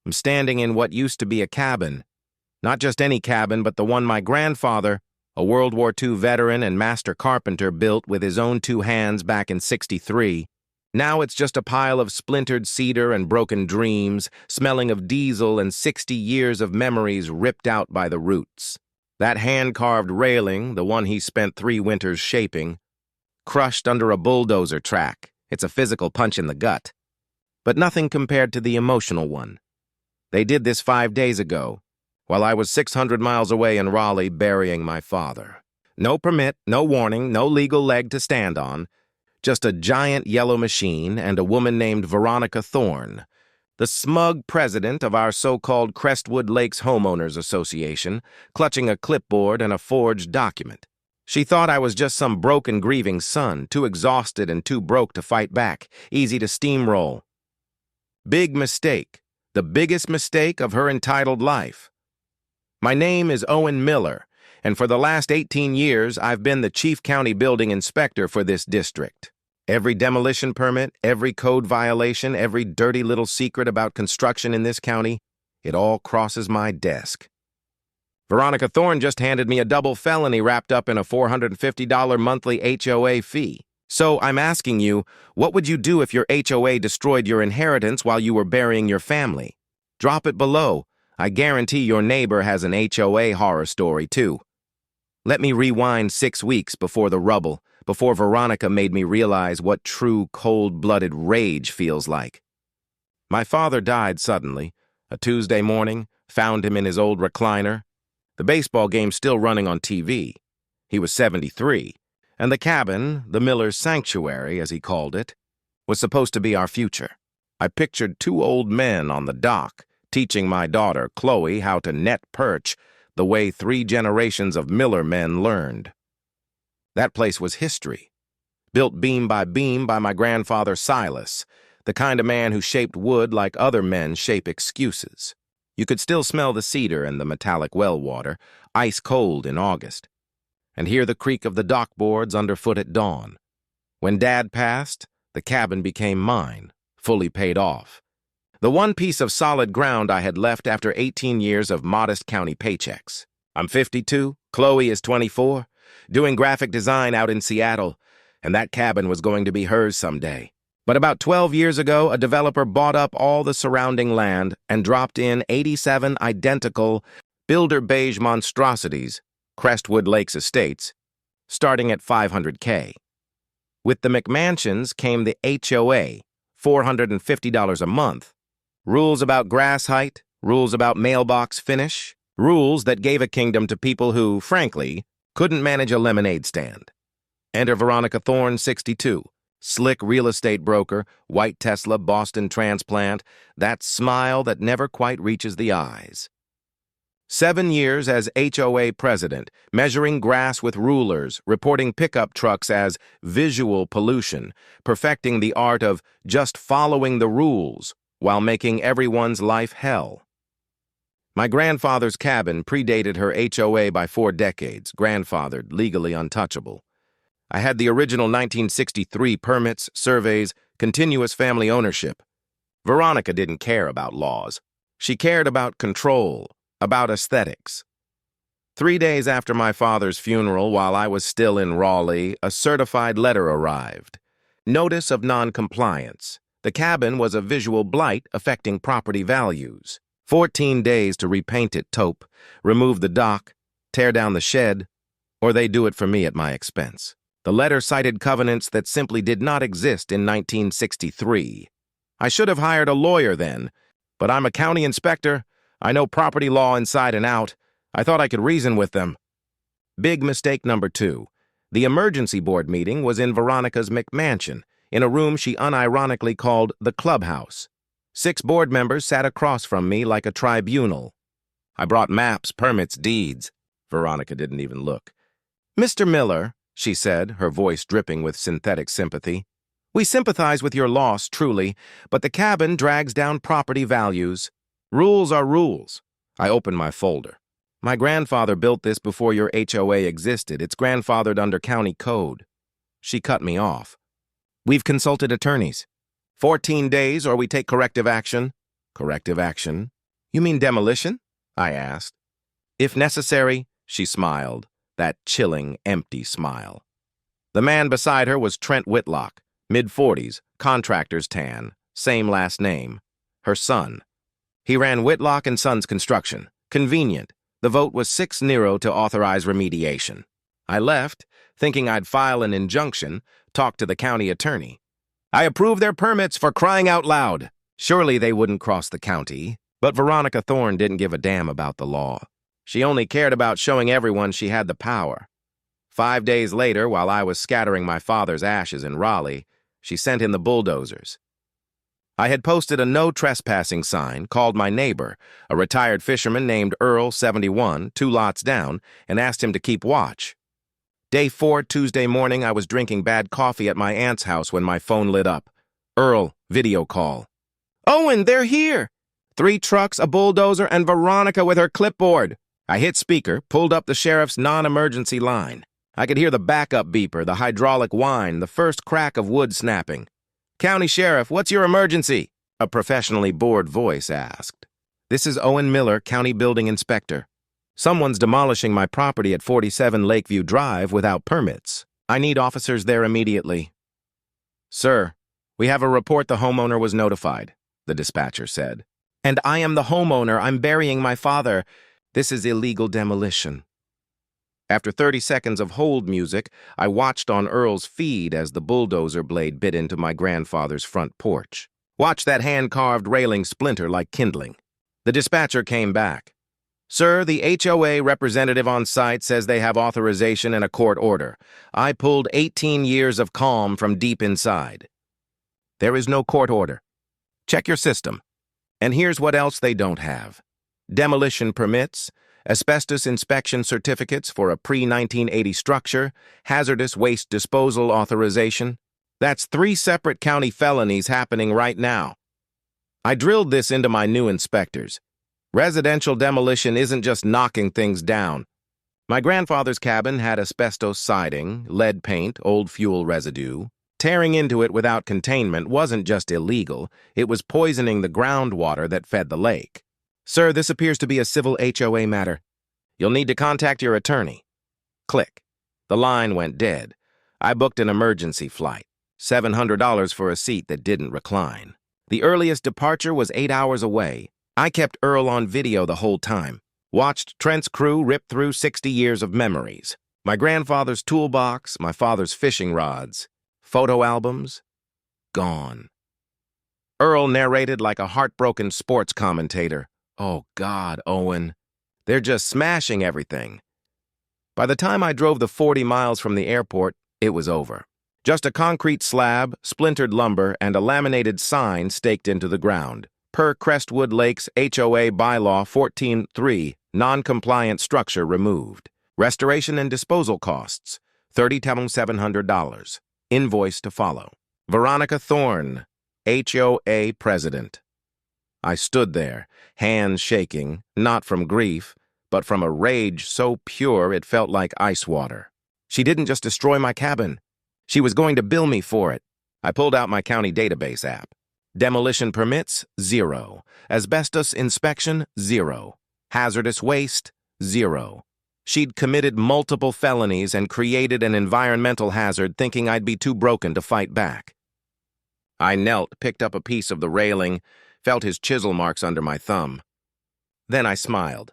I'm standing in what used to be a cabin. Not just any cabin, but the one my grandfather, a World War II veteran and master carpenter, built with his own two hands back in '63. Now it's just a pile of splintered cedar and broken dreams, smelling of diesel and 60 years of memories ripped out by the roots. That hand-carved railing, the one he spent 3 winters shaping, crushed under a bulldozer track. It's a physical punch in the gut. But nothing compared to the emotional one. They did this 5 days ago, while I was 600 miles away in Raleigh burying my father. No permit, no warning, no legal leg to stand on, just a giant yellow machine and a woman named Veronica Thorne, the smug president of our so-called Crestwood Lakes Homeowners Association, clutching a clipboard and a forged document. She thought I was just some broken, grieving son, too exhausted and too broke to fight back, easy to steamroll. Big mistake, the biggest mistake of her entitled life. My name is Owen Miller, and for the last 18 years, I've been the chief county building inspector for this district. Every demolition permit, every code violation, every dirty little secret about construction in this county, it all crosses my desk. Veronica Thorne just handed me a double felony wrapped up in a $450 monthly HOA fee. So I'm asking you, what would you do if your HOA destroyed your inheritance while you were burying your family? Drop it below. I guarantee your neighbor has an HOA horror story, too. Let me rewind 6 weeks before the rubble, before Veronica made me realize what true cold-blooded rage feels like. My father died suddenly. A Tuesday morning, found him in his old recliner. The baseball game still running on TV. He was 73, and the cabin, the Miller's sanctuary, as he called it, was supposed to be our future. I pictured 2 old men on the dock, teaching my daughter, Chloe, how to net perch the way 3 generations of Miller men learned. That place was history, built beam by my grandfather Silas, the kind of man who shaped wood like other men shape excuses. You could still smell the cedar and the metallic well water, ice cold in August, and hear the creak of the dock boards underfoot at dawn. When Dad passed, the cabin became mine, fully paid off. The one piece of solid ground I had left after 18 years of modest county paychecks. I'm 52, Chloe is 24, doing graphic design out in Seattle, and that cabin was going to be hers someday. But about 12 years ago, a developer bought up all the surrounding land and dropped in 87 identical builder beige monstrosities, Crestwood Lakes Estates, starting at $500K. With the McMansions came the HOA, $450 a month. Rules about grass height, rules about mailbox finish, rules that gave a kingdom to people who, frankly, couldn't manage a lemonade stand. Enter Veronica Thorne, 62, slick real estate broker, white Tesla, Boston transplant, that smile that never quite reaches the eyes. 7 years as HOA president, measuring grass with rulers, reporting pickup trucks as visual pollution, perfecting the art of just following the rules while making everyone's life hell. My grandfather's cabin predated her HOA by 4 decades, grandfathered, legally untouchable. I had the original 1963 permits, surveys, continuous family ownership. Veronica didn't care about laws. She cared about control, about aesthetics. 3 days after my father's funeral, while I was still in Raleigh, a certified letter arrived. Notice of non-compliance. The cabin was a visual blight affecting property values. 14 days to repaint it taupe, remove the dock, tear down the shed, or they do it for me at my expense. The letter cited covenants that simply did not exist in 1963. I should have hired a lawyer then, but I'm a county inspector. I know property law inside and out. I thought I could reason with them. Big mistake number 2. The emergency board meeting was in Veronica's McMansion, in a room she unironically called the clubhouse. 6 board members sat across from me like a tribunal. I brought maps, permits, deeds. Veronica didn't even look. "Mr. Miller," she said, her voice dripping with synthetic sympathy, "we sympathize with your loss, truly, but the cabin drags down property values. Rules are rules." I opened my folder. "My grandfather built this before your HOA existed. It's grandfathered under county code." She cut me off. "We've consulted attorneys. 14 days or we take corrective action." "Corrective action?" You mean demolition? I asked. If necessary, she smiled, that chilling, empty smile. The man beside her was Trent Whitlock, mid-40s, contractor's tan, same last name. Her son. He ran Whitlock and Sons Construction. Convenient. The vote was 6-0 to authorize remediation. I left, thinking I'd file an injunction, talk to the county attorney. I approve their permits for crying out loud. Surely they wouldn't cross the county. But Veronica Thorne didn't give a damn about the law. She only cared about showing everyone she had the power. 5 days later, while I was scattering my father's ashes in Raleigh, she sent in the bulldozers. I had posted a no trespassing sign, called my neighbor, a retired fisherman named Earl, 71, 2 lots down, and asked him to keep watch. Day 4, Tuesday morning, I was drinking bad coffee at my aunt's house when my phone lit up. Earl, video call. Owen, they're here! 3 trucks, a bulldozer, and Veronica with her clipboard. I hit speaker, pulled up the sheriff's non-emergency line. I could hear the backup beeper, the hydraulic whine, the first crack of wood snapping. County Sheriff, what's your emergency? A professionally bored voice asked. This is Owen Miller, County Building Inspector. Someone's demolishing my property at 47 Lakeview Drive without permits. I need officers there immediately. Sir, we have a report the homeowner was notified, the dispatcher said. And I am the homeowner. I'm burying my father. This is illegal demolition. After 30 seconds of hold music, I watched on Earl's feed as the bulldozer blade bit into my grandfather's front porch. Watched that hand-carved railing splinter like kindling. The dispatcher came back. Sir, the HOA representative on site says they have authorization and a court order. I pulled 18 years of calm from deep inside. There is no court order. Check your system. And here's what else they don't have. Demolition permits, asbestos inspection certificates for a pre-1980 structure, hazardous waste disposal authorization. That's 3 separate county felonies happening right now. I drilled this into my new inspectors. Residential demolition isn't just knocking things down. My grandfather's cabin had asbestos siding, lead paint, old fuel residue. Tearing into it without containment wasn't just illegal, it was poisoning the groundwater that fed the lake. Sir, this appears to be a civil HOA matter. You'll need to contact your attorney. Click. The line went dead. I booked an emergency flight. $700 for a seat that didn't recline. The earliest departure was 8 hours away. I kept Earl on video the whole time. Watched Trent's crew rip through 60 years of memories. My grandfather's toolbox, my father's fishing rods, photo albums, gone. Earl narrated like a heartbroken sports commentator. Oh, God, Owen. They're just smashing everything. By the time I drove the 40 miles from the airport, it was over. Just a concrete slab, splintered lumber, and a laminated sign staked into the ground. Per Crestwood Lakes HOA Bylaw 14.3, non-compliant structure removed. Restoration and disposal costs, $30,700. Invoice to follow. Veronica Thorne, HOA President. I stood there, hands shaking, not from grief, but from a rage so pure it felt like ice water. She didn't just destroy my cabin. She was going to bill me for it. I pulled out my county database app. Demolition permits, 0. Asbestos inspection, 0. Hazardous waste, 0. She'd committed multiple felonies and created an environmental hazard thinking I'd be too broken to fight back. I knelt, picked up a piece of the railing, felt his chisel marks under my thumb. Then I smiled.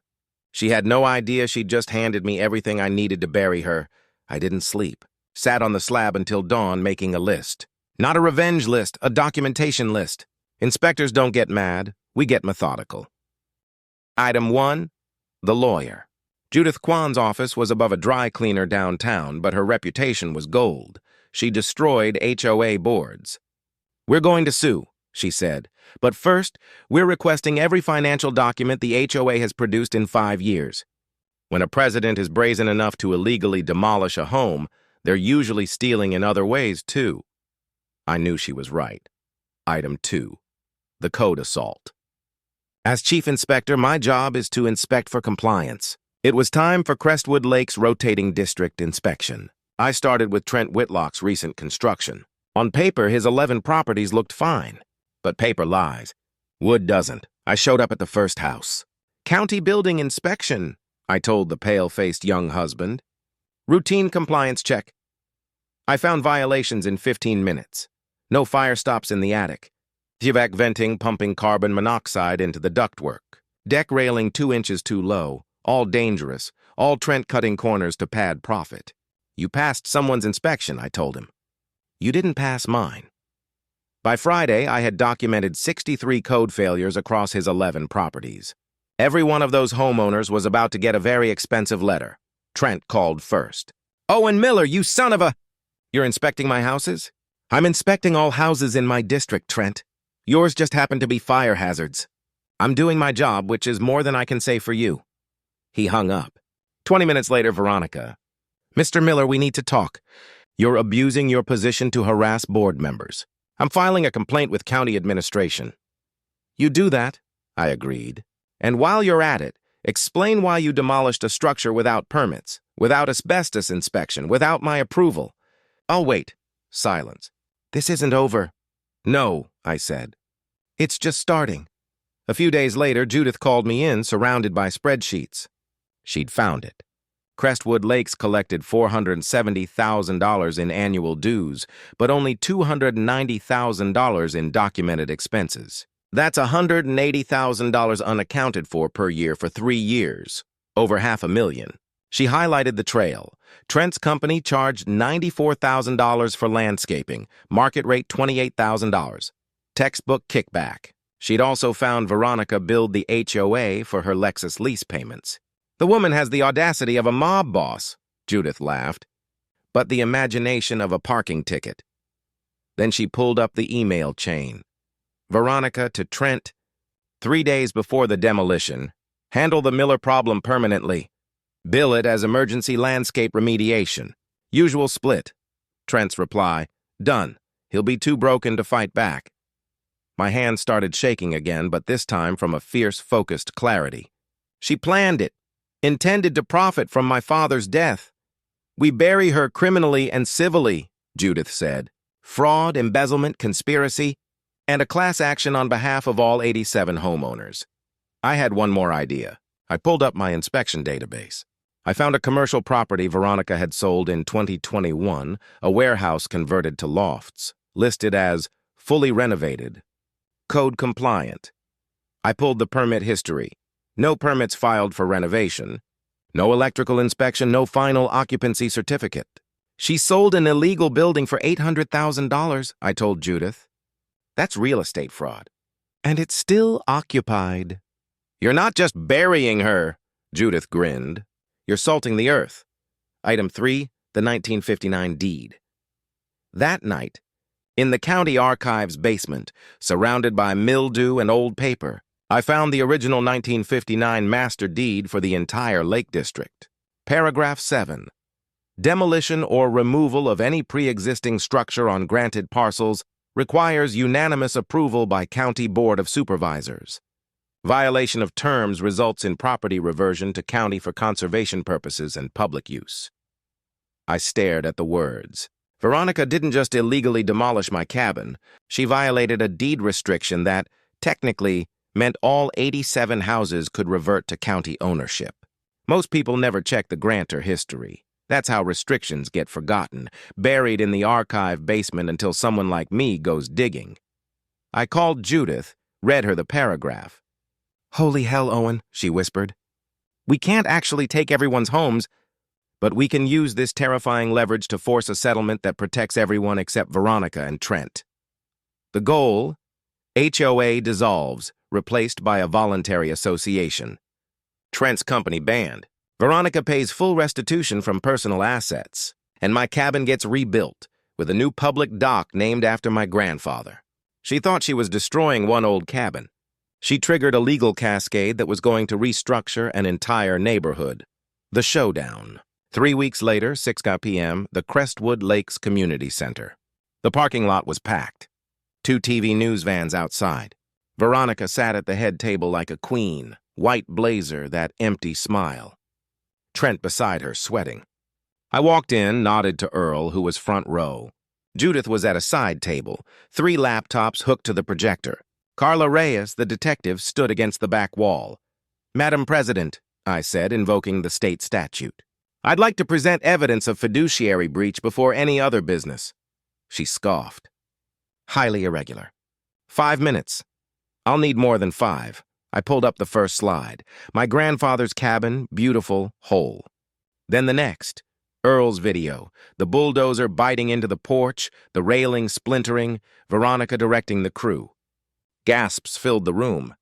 She had no idea she'd just handed me everything I needed to bury her. I didn't sleep. Sat on the slab until dawn making a list. Not a revenge list, a documentation list. Inspectors don't get mad, we get methodical. Item 1, the lawyer. Judith Kwan's office was above a dry cleaner downtown, but her reputation was gold. She destroyed HOA boards. We're going to sue, she said, but first, we're requesting every financial document the HOA has produced in 5 years. When a president is brazen enough to illegally demolish a home, they're usually stealing in other ways, too. I knew she was right. Item 2, the code assault. As chief inspector, my job is to inspect for compliance. It was time for Crestwood Lake's rotating district inspection. I started with Trent Whitlock's recent construction. On paper, his 11 properties looked fine. But paper lies. Wood doesn't. I showed up at the first house. County building inspection, I told the pale-faced young husband. Routine compliance check. I found violations in 15 minutes. No fire stops in the attic. HVAC venting pumping carbon monoxide into the ductwork. Deck railing 2 inches too low. All dangerous. All Trent cutting corners to pad profit. You passed someone's inspection, I told him. You didn't pass mine. By Friday, I had documented 63 code failures across his 11 properties. Every one of those homeowners was about to get a very expensive letter. Trent called first. Owen Miller, you son of a... You're inspecting my houses? I'm inspecting all houses in my district, Trent. Yours just happen to be fire hazards. I'm doing my job, which is more than I can say for you. He hung up. 20 minutes later, Veronica. Mr. Miller, we need to talk. You're abusing your position to harass board members. I'm filing a complaint with county administration. You do that, I agreed. And while you're at it, explain why you demolished a structure without permits, without asbestos inspection, without my approval. I'll wait. Silence. This isn't over. No, I said. It's just starting. A few days later, Judith called me in, surrounded by spreadsheets. She'd found it. Crestwood Lakes collected $470,000 in annual dues, but only $290,000 in documented expenses. That's $180,000 unaccounted for per year for 3 years, over $500,000. She highlighted the trail. Trent's company charged $94,000 for landscaping, market rate $28,000. Textbook kickback. She'd also found Veronica billed the HOA for her Lexus lease payments. The woman has the audacity of a mob boss, Judith laughed, but the imagination of a parking ticket. Then she pulled up the email chain. Veronica to Trent, 3 days before the demolition. Handle the Miller problem permanently. Bill it as emergency landscape remediation. Usual split. Trent's reply, done. He'll be too broken to fight back. My hand started shaking again, but this time from a fierce, focused clarity. She planned it. Intended to profit from my father's death. We bury her criminally and civilly, Judith said. Fraud, embezzlement, conspiracy, and a class action on behalf of all 87 homeowners. I had one more idea. I pulled up my inspection database. I found a commercial property Veronica had sold in 2021, a warehouse converted to lofts, listed as fully renovated, code compliant. I pulled the permit history. No permits filed for renovation. No electrical inspection, no final occupancy certificate. She sold an illegal building for $800,000, I told Judith. That's real estate fraud. And it's still occupied. You're not just burying her, Judith grinned. You're salting the earth. Item 3, the 1959 deed. That night, in the county archives basement, surrounded by mildew and old paper, I found the original 1959 master deed for the entire Lake District. Paragraph 7. Demolition or removal of any pre-existing structure on granted parcels requires unanimous approval by County Board of Supervisors. Violation of terms results in property reversion to county for conservation purposes and public use. I stared at the words. Veronica didn't just illegally demolish my cabin. She violated a deed restriction that, technically, meant all 87 houses could revert to county ownership. Most people never check the grantor history. That's how restrictions get forgotten, buried in the archive basement until someone like me goes digging. I called Judith, read her the paragraph. Holy hell, Owen, she whispered. We can't actually take everyone's homes, but we can use this terrifying leverage to force a settlement that protects everyone except Veronica and Trent. The goal? HOA dissolves, replaced by a voluntary association. Trent's company banned. Veronica pays full restitution from personal assets, and my cabin gets rebuilt with a new public dock named after my grandfather. She thought she was destroying one old cabin. She triggered a legal cascade that was going to restructure an entire neighborhood. The showdown. 3 weeks later, 6 p.m., the Crestwood Lakes Community Center. The parking lot was packed. 2 TV news vans outside. Veronica sat at the head table like a queen, white blazer, that empty smile. Trent beside her, sweating. I walked in, nodded to Earl, who was front row. Judith was at a side table, 3 laptops hooked to the projector. Carla Reyes, the detective, stood against the back wall. "Madam President," I said, invoking the state statute, "I'd like to present evidence of fiduciary breach before any other business." She scoffed. "Highly irregular. 5 minutes. I'll need more than 5. I pulled up the first slide. My grandfather's cabin, beautiful, whole. Then the next. Earl's video. The bulldozer biting into the porch, the railing splintering, Veronica directing the crew. Gasps filled the room.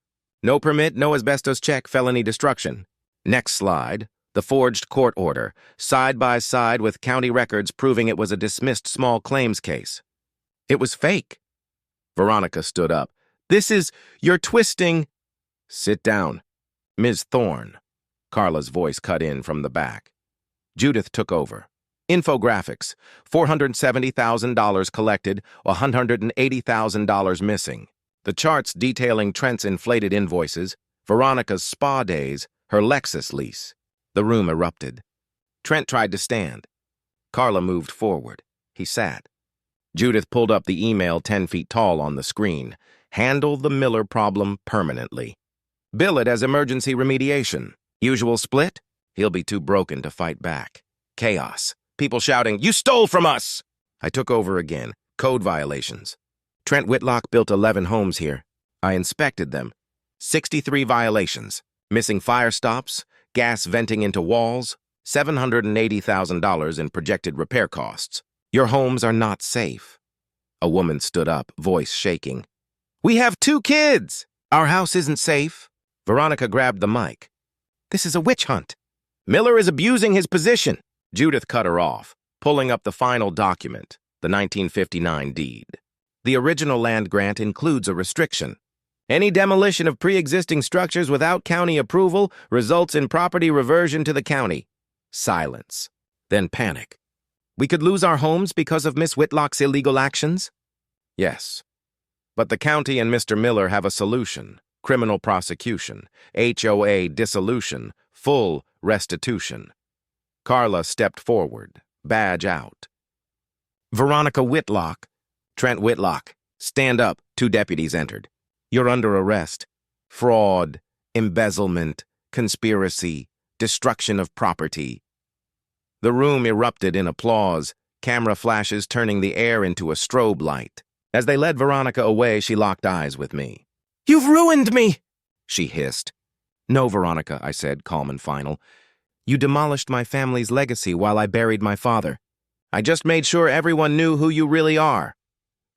No permit, no asbestos check, felony destruction. Next slide. The forged court order, side by side with county records proving it was a dismissed small claims case. It was fake. Veronica stood up. You're twisting. "Sit down. Ms. Thorne." Carla's voice cut in from the back. Judith took over. Infographics. $470,000 collected, $180,000 missing. The charts detailing Trent's inflated invoices, Veronica's spa days, her Lexus lease. The room erupted. Trent tried to stand. Carla moved forward. He sat. Judith pulled up the email 10 feet tall on the screen. "Handle the Miller problem permanently. Bill it as emergency remediation. Usual split? He'll be too broken to fight back. Chaos. People shouting, 'You stole from us!' I took over again. Code violations. Trent Whitlock built 11 homes here. I inspected them. 63 violations. Missing fire stops, gas venting into walls, $780,000 in projected repair costs. Your homes are not safe." A woman stood up, voice shaking. "We have 2 kids! Our house isn't safe." Veronica grabbed the mic. "This is a witch hunt. Miller is abusing his position." Judith cut her off, pulling up the final document, the 1959 deed. The original land grant includes a restriction. "Any demolition of pre-existing structures without county approval results in property reversion to the county." Silence. Then panic. "We could lose our homes because of Miss Whitlock's illegal actions?" "Yes. But the county and Mr. Miller have a solution. Criminal prosecution, HOA dissolution, full restitution." Carla stepped forward, badge out. "Veronica Whitlock." "Trent Whitlock. Stand up." 2 deputies entered. "You're under arrest. Fraud, embezzlement, conspiracy, destruction of property." The room erupted in applause, camera flashes turning the air into a strobe light. As they led Veronica away, she locked eyes with me. "You've ruined me!" she hissed. "No, Veronica," I said, calm and final. "You demolished my family's legacy while I buried my father. I just made sure everyone knew who you really are."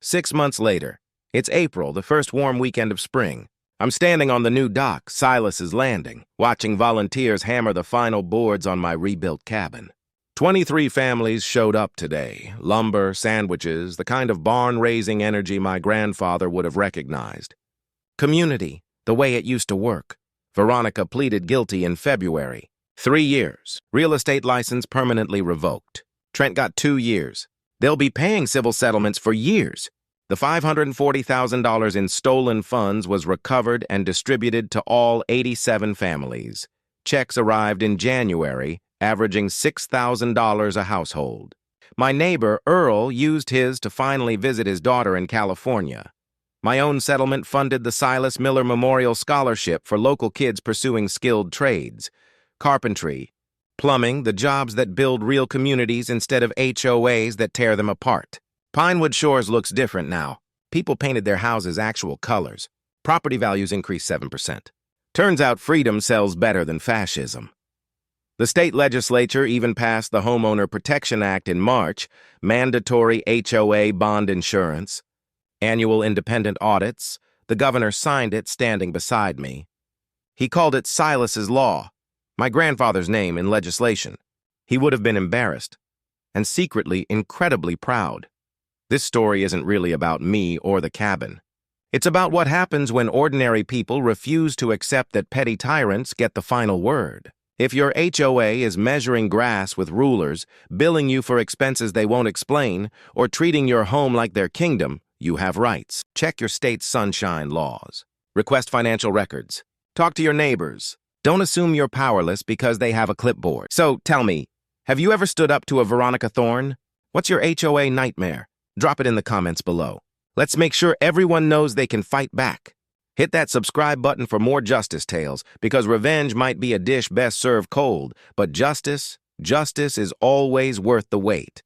6 months later. It's April, the first warm weekend of spring. I'm standing on the new dock, Silas's Landing, watching volunteers hammer the final boards on my rebuilt cabin. 23 families showed up today. Lumber, sandwiches, the kind of barn-raising energy my grandfather would have recognized. Community, the way it used to work. Veronica pleaded guilty in February. 3 years. Real estate license permanently revoked. Trent got 2 years. They'll be paying civil settlements for years. The $540,000 in stolen funds was recovered and distributed to all 87 families. Checks arrived in January, averaging $6,000 a household. My neighbor, Earl, used his to finally visit his daughter in California. My own settlement funded the Silas Miller Memorial Scholarship for local kids pursuing skilled trades. Carpentry, plumbing, the jobs that build real communities instead of HOAs that tear them apart. Pinewood Shores looks different now. People painted their houses actual colors. Property values increased 7%. Turns out freedom sells better than fascism. The state legislature even passed the Homeowner Protection Act in March, mandatory HOA bond insurance, annual independent audits. The governor signed it standing beside me. He called it Silas's Law, my grandfather's name in legislation. He would have been embarrassed, and secretly incredibly proud. This story isn't really about me or the cabin. It's about what happens when ordinary people refuse to accept that petty tyrants get the final word. If your HOA is measuring grass with rulers, billing you for expenses they won't explain, or treating your home like their kingdom, you have rights. Check your state's sunshine laws. Request financial records. Talk to your neighbors. Don't assume you're powerless because they have a clipboard. So tell me, have you ever stood up to a Veronica Thorne? What's your HOA nightmare? Drop it in the comments below. Let's make sure everyone knows they can fight back. Hit that subscribe button for more justice tales, because revenge might be a dish best served cold, but justice is always worth the wait.